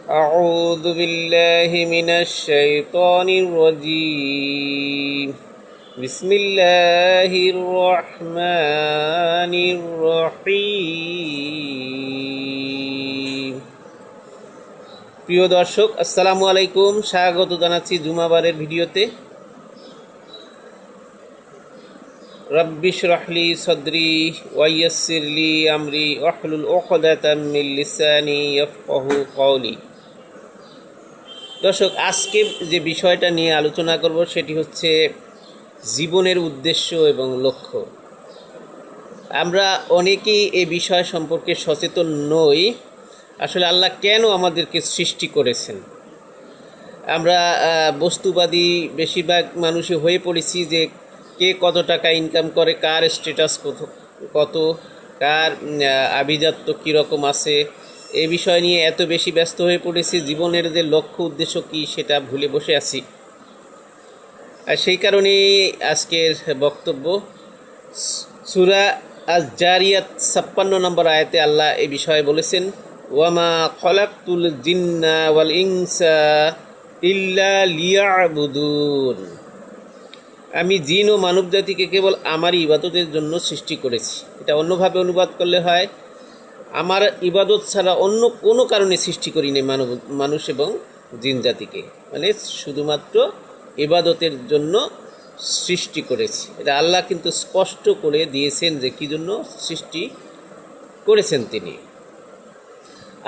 أعوذ بالله من الشيطان الرجيم بسم الله الرحمن الرحيم প্রিয় দর্শক আসসালামু আলাইকুম, স্বাগত জানাচ্ছি জুমাবারের ভিডিওতে। রব্বি ইশরাহ লি সাদরি ওয়া ইয়াসসির লি আমরি ওয়াহলুল উকদাতাম মিন লিসানি ইয়াফকাহু কওলি। দর্শক, আজকে যে বিষয়টা নিয়ে আলোচনা করব সেটি হচ্ছে জীবনের উদ্দেশ্য এবং লক্ষ্য। আমরা অনেকেই এই বিষয় সম্পর্কে সচেতন নই। আসলে আল্লাহ কেন আমাদেরকে সৃষ্টি করেছেন? আমরা বস্তুবাদী বেশিরভাগ মানুষই হয়ে পড়েছি যে কে কত টাকা ইনকাম করে, কার স্ট্যাটাস কত, কার আভিজাত্য কীরকম আছে, এই বিষয় নিয়ে এত বেশি ব্যস্ত হয়ে পড়েছি, জীবনের যে লক্ষ্য উদ্দেশ্য কী সেটা ভুলে বসে আছি। আর সেই কারণেই আজকের বক্তব্য। সূরা আজ-জারিয়াত 56 নম্বর আয়াতে আল্লাহ এই বিষয়ে বলেছেন, ওয়ামা খলাকতুল জিন্না ওয়াল ইনসা ইল্লা লিয়াবুদুন। আমি জিন ও মানব জাতিকে কেবল আমারই ইবাদতের জন্য সৃষ্টি করেছি। এটা অন্যভাবে অনুবাদ করলে হয়, আমার ইবাদত ছাড়া অন্য কোনো কারণে সৃষ্টি করিনি মানুষ এবং জিন জাতিকে, মানে শুধুমাত্র ইবাদতের জন্য সৃষ্টি করেছি। এটা আল্লাহ কিন্তু স্পষ্ট করে দিয়েছেন যে কী জন্য সৃষ্টি করেছেন তিনি।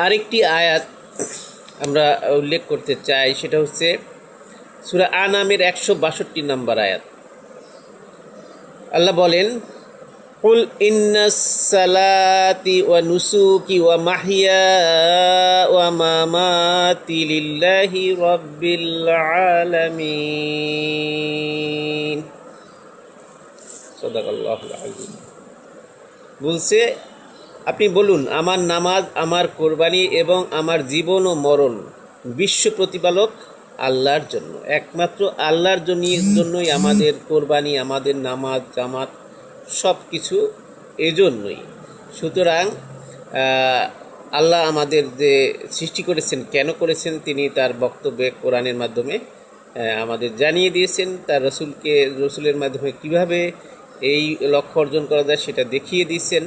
আরেকটি আয়াত আমরা উল্লেখ করতে চাই, সেটা হচ্ছে সূরা আনামের 162 নম্বর আয়াত। আল্লাহ বলেন, কুল ইন্নাস সালাতি ওয়া নুসুকি ওয়া মাহইয়া ওয়া মামাতি লিল্লাহি রাব্বিল আলামিন। সাদাকাল্লাহুল আযীম। বলছে, আপনি বলুন, আমার নামাজ, আমার কোরবানি এবং আমার জীবন ও মরণ বিশ্ব প্রতিপালক আল্লাহর জন্য, একমাত্র আল্লাহর জন্যই আমাদের কোরবানি, আমাদের নামাজ, জামাত সব কিছু এজন্যই। সুতরাং আল্লাহ আমাদের যে সৃষ্টি করেছেন, কেন করেছেন তিনি তার বক্তব্যে কোরআনের মাধ্যমে আমাদের জানিয়ে দিয়েছেন। তার রসুলের মাধ্যমে কিভাবে এই লক্ষ্য অর্জন করা যায় সেটা দেখিয়ে দিয়েছেন।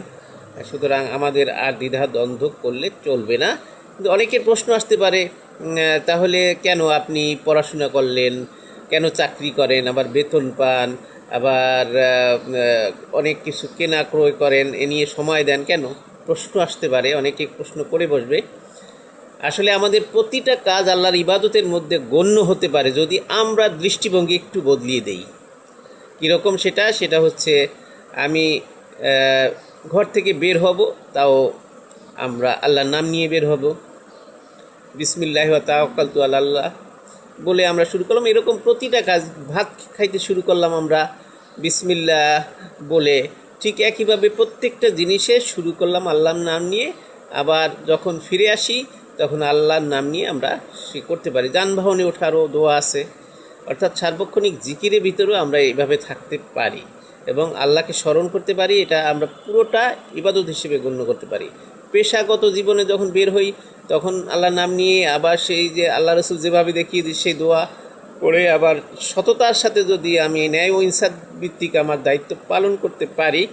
সুতরাং আমাদের আর দ্বিধা দ্বন্দ্ব করলে চলবে না। কিন্তু অনেকের প্রশ্ন আসতে পারে, তাহলে কেন আপনি পড়াশোনা করলেন, কেন চাকরি করেন, আবার বেতন পান, আবার অনেক কিছু কেনা ক্রয় করেন, এ নিয়ে সময় দেন কেন? প্রশ্ন আসতে পারে, অনেকে প্রশ্ন করে বসবে। আসলে আমাদের প্রতিটা কাজ আল্লাহর ইবাদতের মধ্যে গণ্য হতে পারে যদি আমরা দৃষ্টিভঙ্গি একটু বদলিয়ে দেই। কীরকম সেটা হচ্ছে, আমি ঘর থেকে বের হব, তাও আমরা আল্লাহর নাম নিয়ে বের হব, বিসমিল্লাহি ওয়া তাওয়াক্কালতু আলাল্লাহ বলে আমরা শুরু করলাম। এরকম প্রতিটা কাজ, ভাত খাইতে শুরু করলাম আমরা বিসমিল্লাহ বলে, ঠিক একইভাবে প্রত্যেকটা জিনিসে শুরু করলাম আল্লাহর নাম নিয়ে। আবার যখন ফিরে আসি তখন আল্লাহর নাম নিয়ে আমরা সে করতে পারি। যানবাহনে ওঠারও দোয়া আছে, অর্থাৎ সার্বক্ষণিক জিকিরের ভিতরেও আমরা এইভাবে থাকতে পারি এবং আল্লাহকে স্মরণ করতে পারি। এটা আমরা পুরোটা ইবাদত হিসেবে গণ্য করতে পারি। পেশাগত জীবনে যখন বের হই তখন আল্লাহর নাম নিয়ে, আবার সেই যে আল্লাহ রসুল যেভাবে দেখিয়ে দিই সেই দোয়া করে, আবার সততার সাথে যদি আমি ন্যায় ও ইনসাফ ভিত্তিক আমার দায়িত্ব পালন করতে পারি,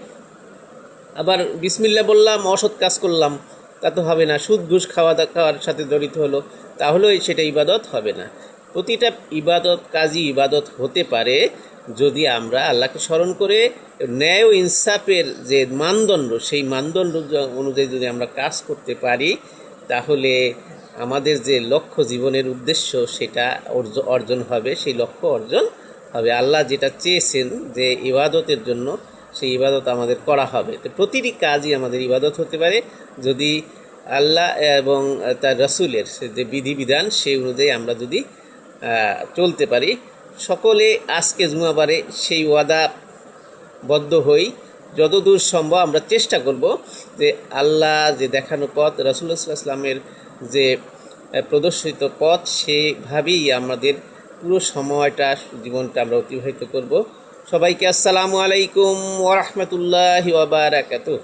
আবার বিসমিল্লাহ বললাম, অসৎ কাজ করলাম, তা তো হবে না। সুদ ঘুষ খাওয়ার সাথে জড়িত হলো, তাহলেও সেটা ইবাদত হবে না। প্রতিটা ইবাদত কাজই ইবাদত হতে পারে যদি আমরা আল্লাহকে স্মরণ করে ন্যায় ও ইনসাফের যে মানদণ্ড, সেই মানদণ্ড অনুযায়ী যদি আমরা কাজ করতে পারি, তাহলে আমাদের যে লক্ষ্য, জীবনের উদ্দেশ্য, সেটা অর্জন হবে। সেই লক্ষ্য অর্জন হবে। আল্লাহ যেটা চেয়েছেন যে ইবাদতের জন্য, সেই ইবাদত আমাদের করা হবে। তো প্রতিটি কাজই আমাদের ইবাদত হতে পারে যদি আল্লাহ এবং তার রসুলের যে বিধিবিধান সেই অনুযায়ী আমরা যদি চলতে পারি। সকলে আজকে জুমাবারে সেই ওয়াদাবদ্ধ হই, যতদূর সম্ভব আমরা চেষ্টা করব যে আল্লাহ যে দেখানো পথ, রাসূলুল্লাহ সাল্লাল্লাহু আলাইহি ওয়াসাল্লামের যে প্রদর্শিত পথ, সেভাবেই আমাদের পুরো সময়টা, জীবনটা আমরা অতিবাহিত করব। সবাইকে আসসালামু আলাইকুম ওয়া রাহমাতুল্লাহি ওয়া বারাকাতুহু।